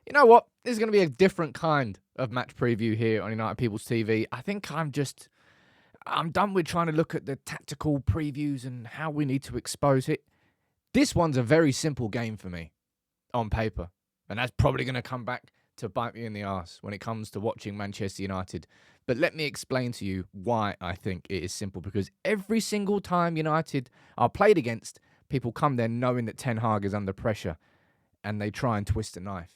You know what? This is going to be a different kind of match preview here on United People's TV. I think I'm done with trying to look at the tactical previews and how we need to expose it. This one's a very simple game for me on paper. And that's probably going to come back to bite me in the arse when it comes to watching Manchester United. But let me explain to you why I think it is simple. Because every single time United are played against, people come there knowing that Ten Hag is under pressure and they try and twist a knife.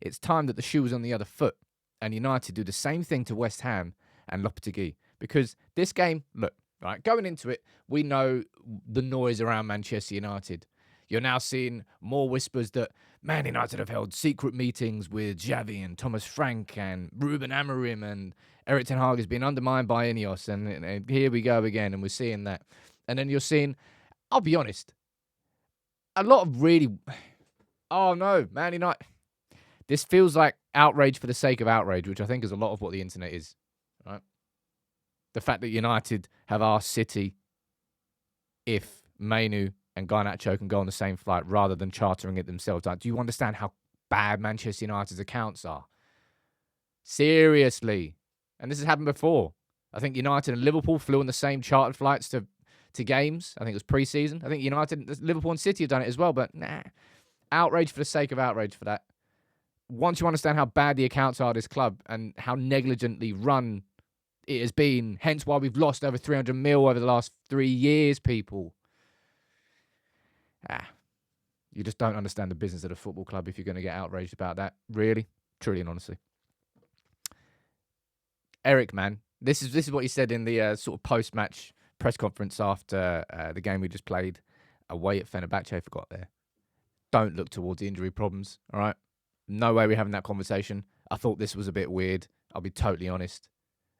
It's time that the shoe was on the other foot and United do the same thing to West Ham and Lopetegui. Because this game, look, right, going into it, we know the noise around Manchester United. You're now seeing more whispers that Man United have held secret meetings with Xavi and Thomas Frank and Ruben Amorim, and Erik Ten Hag has been undermined by Ineos, and here we go again, and we're seeing that. And then you're seeing, I'll be honest, a lot of really, oh no, Man United. This feels like outrage for the sake of outrage, which I think is a lot of what the internet is, right? The fact that United have asked City if Mainu and Garnacho can go on the same flight rather than chartering it themselves. Like, do you understand how bad Manchester United's accounts are? Seriously. And this has happened before. I think United and Liverpool flew on the same chartered flights to games. I think it was pre-season. I think Liverpool and City have done it as well, but nah. Outrage for the sake of outrage for that. Once you understand how bad the accounts are of this club and how negligently run it has been, hence why we've lost over 300 mil over the last 3 years, people. You just don't understand the business of a football club if you're going to get outraged about that. Really, truly, and honestly. Erik, man, this is what he said in the sort of post-match press conference after the game we just played away at Fenerbahce. I forgot there. Don't look towards the injury problems. All right, no way we're having that conversation. I thought this was a bit weird. I'll be totally honest.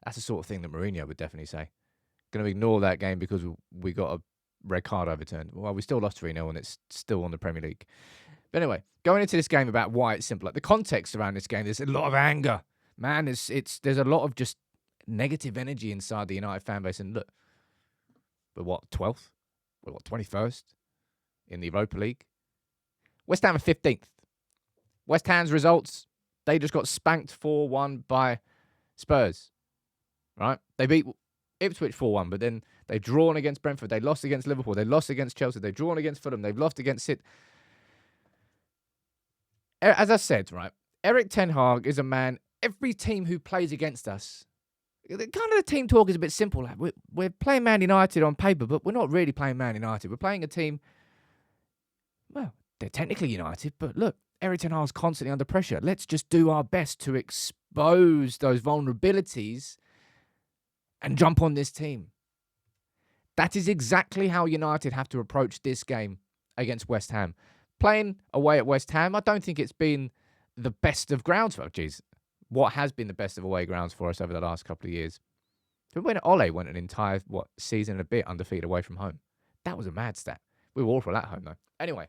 That's the sort of thing that Mourinho would definitely say. Going to ignore that game because we got a red card overturned. Well, we still lost 3-0 and it's still on the Premier League. But anyway, going into this game about why it's simple. Like the context around this game, there's a lot of anger. Man, there's a lot of just negative energy inside the United fan base. And look, we're what, 12th? We're what, 21st in the Europa League? West Ham are 15th. West Ham's results, they just got spanked 4-1 by Spurs. Right? They beat Ipswich 4-1, but then they've drawn against Brentford. They lost against Liverpool. They lost against Chelsea. They've drawn against Fulham. They've lost against City. As I said, right, Erik Ten Hag is a man, every team who plays against us, kind of the team talk is a bit simple. Like we're playing Man United on paper, but we're not really playing Man United. We're playing a team, well, they're technically United, but look, Erik Ten Hag's constantly under pressure. Let's just do our best to expose those vulnerabilities and jump on this team. That is exactly how United have to approach this game against West Ham. Playing away at West Ham, I don't think it's been the best of grounds for us. What has been the best of away grounds for us over the last couple of years? When Ole went an entire, season and a bit undefeated away from home. That was a mad stat. We were awful at home, though. Anyway,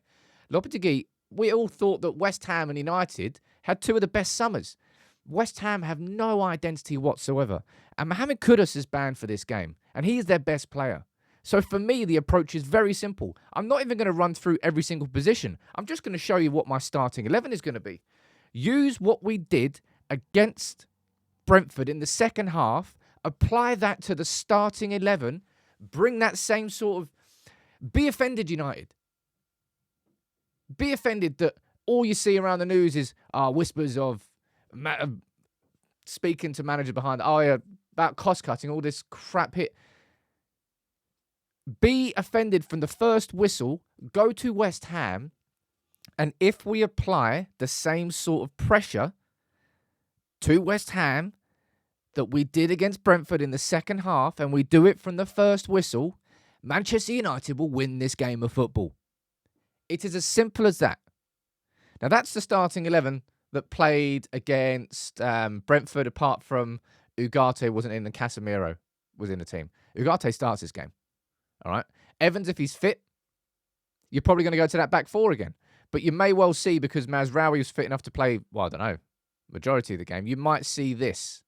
Lopetegui, we all thought that West Ham and United had two of the best summers. West Ham have no identity whatsoever. And Mohamed Kudus is banned for this game. And he is their best player. So for me, the approach is very simple. I'm not even going to run through every single position. I'm just going to show you what my starting 11 is going to be. Use what we did against Brentford in the second half. Apply that to the starting 11. Bring that same sort of... Be offended, United. Be offended that all you see around the news is whispers of speaking to manager behind, about cost cutting, all this crap hit. Be offended from the first whistle, go to West Ham, and if we apply the same sort of pressure to West Ham that we did against Brentford in the second half, and we do it from the first whistle, Manchester United will win this game of football. It is as simple as that. Now, that's the starting 11 that played against Brentford, apart from Ugarte wasn't in and Casemiro was in the team. Ugarte starts this game. All right. Evans, if he's fit, you're probably going to go to that back four again. But you may well see, because Mazraoui was fit enough to play, well, I don't know, majority of the game, you might see this,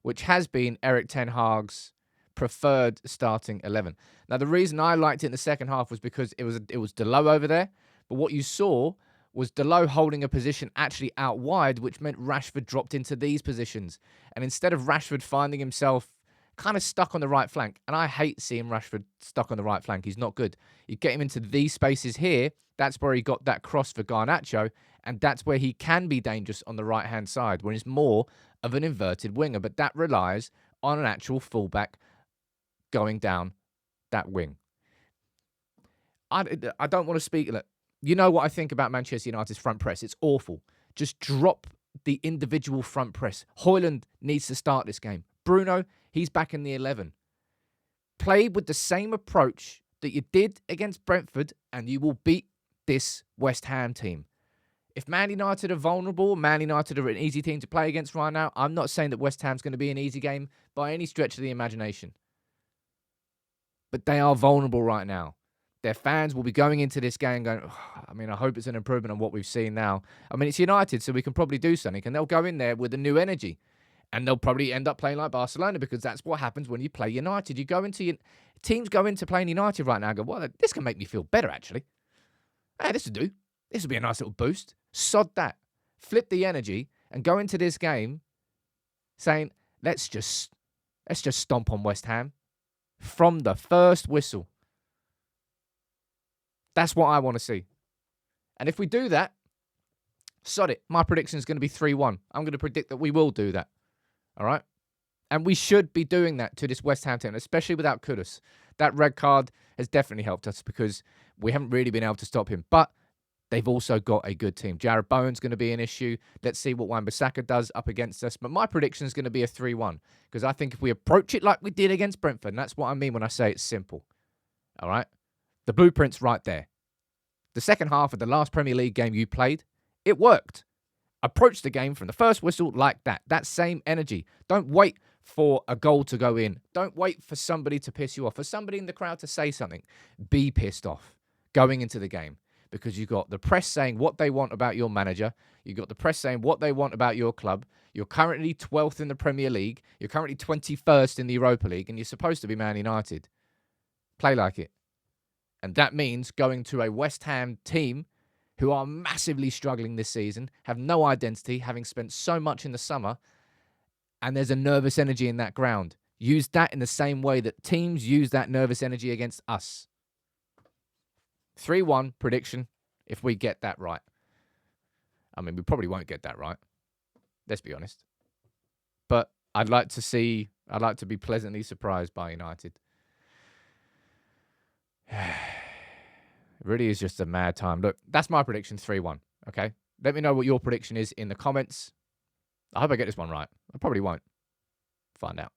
which has been Erik Ten Hag's preferred starting 11. Now, the reason I liked it in the second half was because it was Delo over there. But what you saw was Dalot holding a position actually out wide, which meant Rashford dropped into these positions. And instead of Rashford finding himself kind of stuck on the right flank, and I hate seeing Rashford stuck on the right flank. He's not good. You get him into these spaces here. That's where he got that cross for Garnacho, and that's where he can be dangerous on the right-hand side, when it's more of an inverted winger. But that relies on an actual fullback going down that wing. I don't want to speak. Look, you know what I think about Manchester United's front press. It's awful. Just drop the individual front press. Højlund needs to start this game. Bruno, he's back in the 11. Play with the same approach that you did against Brentford, and you will beat this West Ham team. If Man United are vulnerable, Man United are an easy team to play against right now, I'm not saying that West Ham's going to be an easy game by any stretch of the imagination. But they are vulnerable right now. Their fans will be going into this game going, I hope it's an improvement on what we've seen now. It's United, so we can probably do something. And they'll go in there with a new energy. And they'll probably end up playing like Barcelona, because that's what happens when you play United. Teams go into playing United right now and go, well, this can make me feel better, actually. Hey, this will do. This will be a nice little boost. Sod that. Flip the energy and go into this game saying, let's just stomp on West Ham from the first whistle. That's what I want to see. And if we do that, sod it. My prediction is going to be 3-1. I'm going to predict that we will do that. All right? And we should be doing that to this West Ham team, especially without Kudus. That red card has definitely helped us because we haven't really been able to stop him. But they've also got a good team. Jared Bowen's going to be an issue. Let's see what Wan-Bissaka does up against us. But my prediction is going to be a 3-1 because I think if we approach it like we did against Brentford, and that's what I mean when I say it's simple. All right? The blueprint's right there. The second half of the last Premier League game you played, it worked. Approach the game from the first whistle like that. That same energy. Don't wait for a goal to go in. Don't wait for somebody to piss you off, for somebody in the crowd to say something. Be pissed off going into the game because you've got the press saying what they want about your manager. You've got the press saying what they want about your club. You're currently 12th in the Premier League. You're currently 21st in the Europa League, and you're supposed to be Man United. Play like it. And that means going to a West Ham team who are massively struggling this season, have no identity, having spent so much in the summer, and there's a nervous energy in that ground. Use that in the same way that teams use that nervous energy against us. 3-1 prediction if we get that right. We probably won't get that right. Let's be honest. But I'd like to be pleasantly surprised by United. It really is just a mad time. Look, that's my prediction, 3-1, okay? Let me know what your prediction is in the comments. I hope I get this one right. I probably won't. Find out.